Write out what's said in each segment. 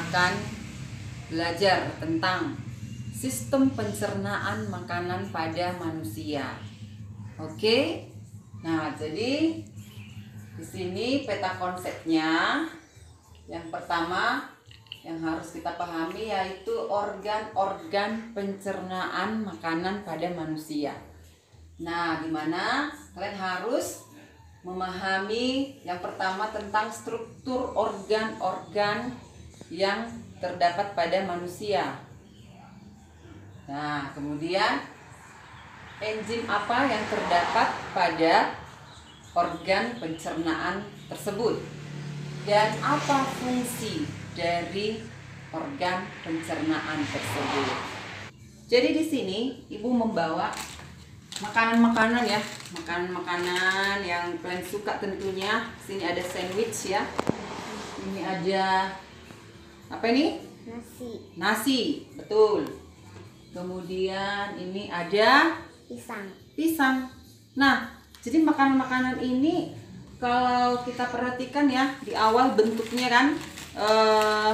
akan belajar tentang sistem pencernaan makanan pada manusia. Oke. Nah, jadi di sini peta konsepnya. Yang pertama yang harus kita pahami yaitu organ-organ pencernaan makanan pada manusia. Nah, dimana kalian harus memahami yang pertama tentang struktur organ-organ yang terdapat pada manusia. Nah, kemudian enzim apa yang terdapat pada organ pencernaan tersebut dan apa fungsi dari organ pencernaan tersebut. Jadi di sini Ibu membawa makanan-makanan ya, makanan-makanan yang kalian suka tentunya. Sini ada sandwich ya. Ini ada apa ini? Nasi, betul. Kemudian ini ada pisang. Nah, jadi makanan-makanan ini kalau kita perhatikan ya, di awal bentuknya kan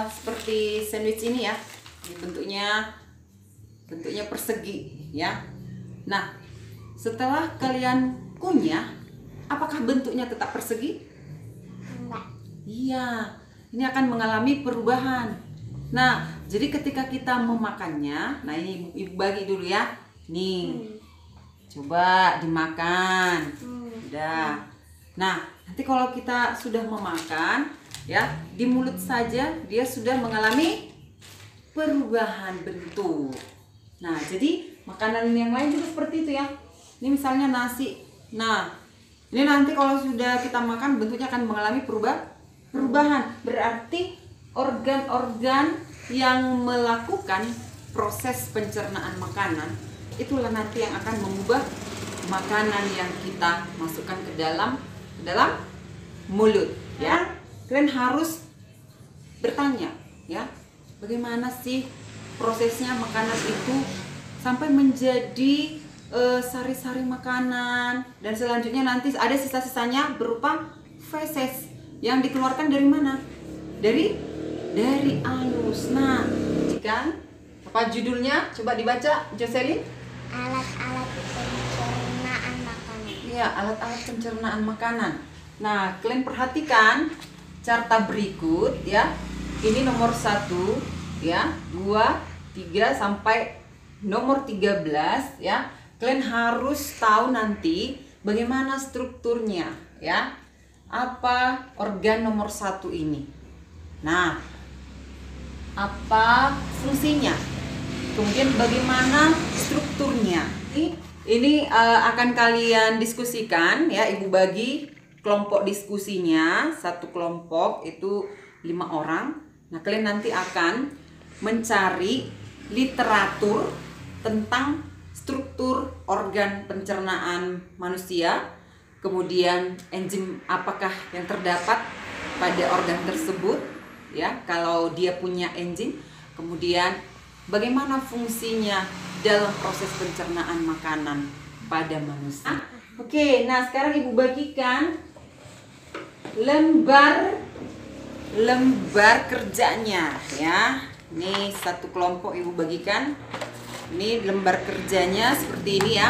seperti sandwich ini ya. Ini bentuknya persegi ya. Nah, setelah kalian kunyah, apakah bentuknya tetap persegi? Enggak. Iya, ini akan mengalami perubahan. Nah, jadi ketika kita memakannya, nah ini Ibu bagi dulu ya. Nih, coba dimakan. Udah. Nah, nanti kalau kita sudah memakan, ya di mulut saja dia sudah mengalami perubahan bentuk. Nah, jadi makanan yang lain juga seperti itu ya. Ini misalnya nasi. Nah, ini nanti kalau sudah kita makan bentuknya akan mengalami perubahan. Berarti organ-organ yang melakukan proses pencernaan makanan itulah nanti yang akan mengubah makanan yang kita masukkan ke dalam mulut ya. Kalian harus bertanya ya, bagaimana sih prosesnya makanan itu sampai menjadi sari-sari makanan, dan selanjutnya nanti ada sisa-sisanya berupa feses yang dikeluarkan dari mana? Dari anus. Nah, kan apa judulnya? Coba dibaca, Jocelyn. Alat-alat pencernaan makanan. Iya, alat-alat pencernaan makanan. Nah, kalian perhatikan carta berikut ya. Ini nomor 1 ya, 2, 3 sampai nomor 13 ya. Kalian harus tahu nanti bagaimana strukturnya ya. Apa organ nomor 1 ini? Nah, apa fungsinya? Kemudian bagaimana strukturnya? Ini akan kalian diskusikan ya. Ibu bagi kelompok diskusinya, satu kelompok itu 5 orang. Nah, kalian nanti akan mencari literatur tentang struktur organ pencernaan manusia, kemudian enzim apakah yang terdapat pada organ tersebut ya, kalau dia punya enzim, kemudian bagaimana fungsinya dalam proses pencernaan makanan pada manusia. Oke, nah sekarang Ibu bagikan lembar kerjanya ya. Ini satu kelompok Ibu bagikan. Ini lembar kerjanya seperti ini ya.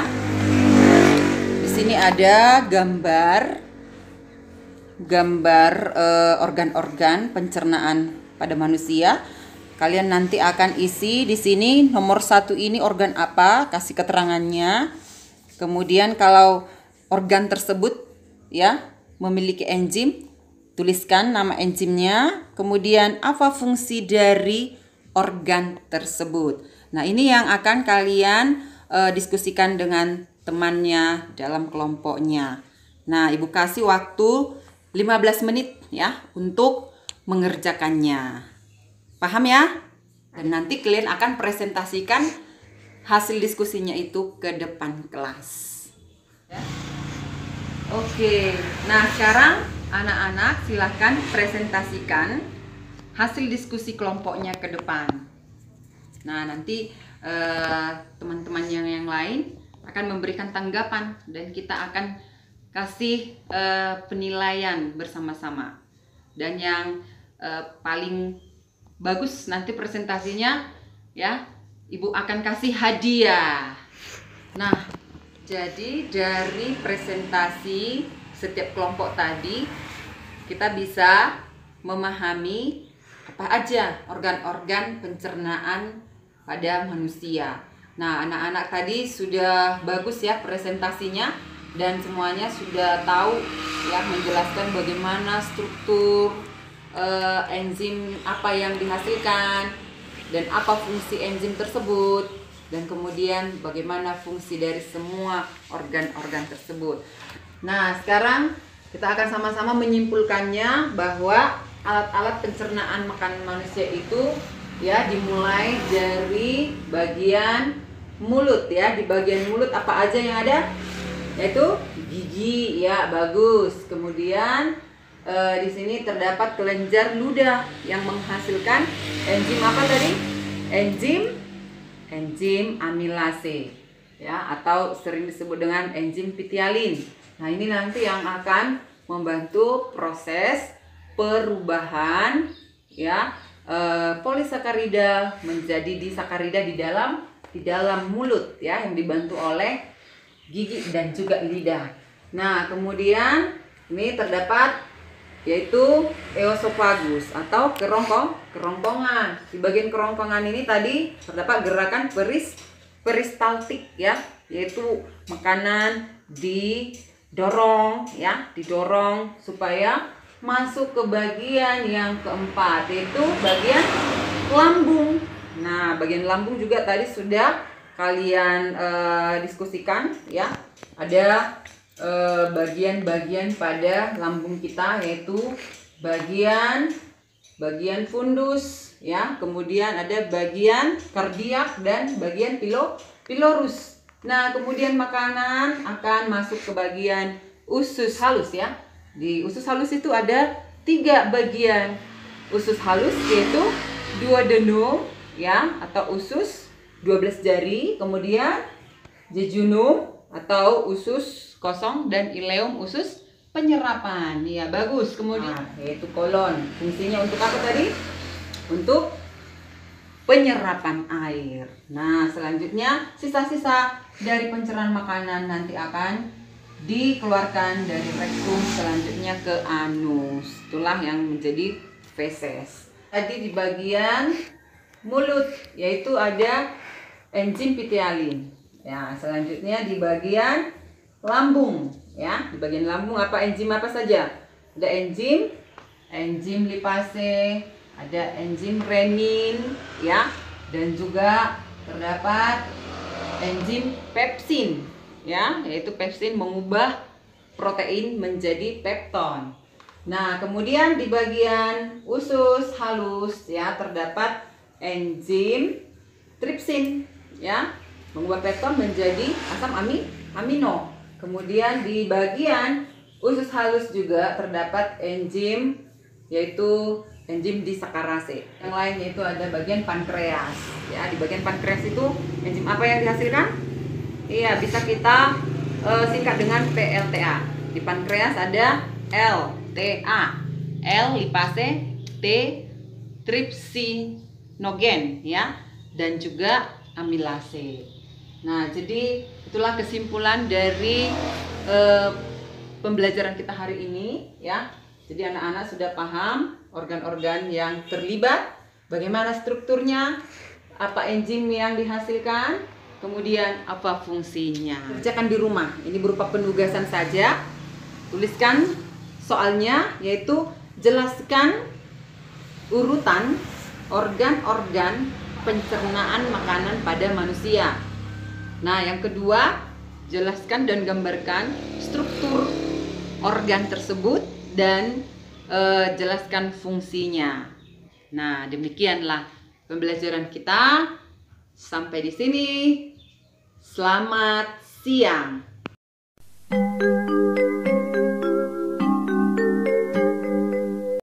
Di sini ada gambar organ-organ pencernaan pada manusia. Kalian nanti akan isi di sini nomor 1 ini organ apa, kasih keterangannya. Kemudian kalau organ tersebut ya memiliki enzim, tuliskan nama enzimnya, kemudian apa fungsi dari organ tersebut. Nah, ini yang akan kalian diskusikan dengan temannya dalam kelompoknya. Nah, Ibu kasih waktu 15 menit ya untuk mengerjakannya. Paham ya? Dan nanti kalian akan presentasikan hasil diskusinya itu ke depan kelas. Ya. Oke, nah sekarang anak-anak silahkan presentasikan hasil diskusi kelompoknya ke depan. Nah, nanti teman-teman yang lain akan memberikan tanggapan dan kita akan kasih penilaian bersama-sama. Dan yang paling bagus nanti presentasinya ya. Ibu akan kasih hadiah. Nah, jadi dari presentasi setiap kelompok tadi kita bisa memahami apa aja organ-organ pencernaan pada manusia. Nah, anak-anak tadi sudah bagus ya presentasinya dan semuanya sudah tahu ya menjelaskan bagaimana struktur enzim apa yang dihasilkan dan apa fungsi enzim tersebut dan kemudian bagaimana fungsi dari semua organ-organ tersebut. Nah, sekarang kita akan sama-sama menyimpulkannya bahwa alat-alat pencernaan makanan manusia itu ya dimulai dari bagian mulut ya. Di bagian mulut apa aja yang ada? Yaitu gigi ya, bagus. Kemudian di sini terdapat kelenjar ludah yang menghasilkan enzim apa tadi? Enzim amilase ya, atau sering disebut dengan enzim pitialin. Nah, ini nanti yang akan membantu proses perubahan ya polisakarida menjadi disakarida di dalam mulut ya, yang dibantu oleh gigi dan juga lidah. Nah, kemudian ini terdapat yaitu eosofagus atau kerongkongan. Di bagian kerongkongan ini tadi terdapat gerakan peristaltik ya, yaitu makanan didorong supaya masuk ke bagian yang keempat, yaitu bagian lambung. Nah, bagian lambung juga tadi sudah kalian diskusikan ya. Ada bagian-bagian pada lambung kita, yaitu bagian fundus ya, kemudian ada bagian kardiak dan bagian pilorus. Nah, kemudian makanan akan masuk ke bagian usus halus ya. Di usus halus itu ada 3 bagian usus halus, yaitu duodenum ya, atau usus 12 jari, kemudian jejunum atau usus kosong, dan ileum usus penyerapan ya, bagus. Kemudian yaitu kolon, fungsinya untuk apa tadi? Untuk penyerapan air. Nah, selanjutnya sisa-sisa dari pencernaan makanan nanti akan dikeluarkan dari rektum, selanjutnya ke anus. Itulah yang menjadi feses. Tadi di bagian mulut yaitu ada enzim pitialin. Ya, selanjutnya di bagian lambung ya. Di bagian lambung apa enzim apa saja? Ada enzim lipase, ada enzim renin ya, dan juga terdapat enzim pepsin ya, yaitu pepsin mengubah protein menjadi pepton. Nah, kemudian di bagian usus halus ya terdapat enzim tripsin ya, mengubah pepton menjadi asam amino. Kemudian di bagian usus halus juga terdapat enzim, yaitu enzim disakarase. Yang lain yaitu ada bagian pankreas ya. Di bagian pankreas itu enzim apa yang dihasilkan? Iya, bisa kita singkat dengan PLTA. Di pankreas ada LTA, L lipase, T tripsinogen ya, dan juga amilase. Nah, jadi itulah kesimpulan dari pembelajaran kita hari ini ya. Jadi anak-anak sudah paham organ-organ yang terlibat, bagaimana strukturnya, apa enzim yang dihasilkan, kemudian apa fungsinya. Kerjakan di rumah, ini berupa penugasan saja. Tuliskan soalnya, yaitu jelaskan urutan organ-organ pencernaan makanan pada manusia. Nah, yang kedua, jelaskan dan gambarkan struktur organ tersebut dan jelaskan fungsinya. Nah, demikianlah pembelajaran kita. Sampai di sini. Selamat siang.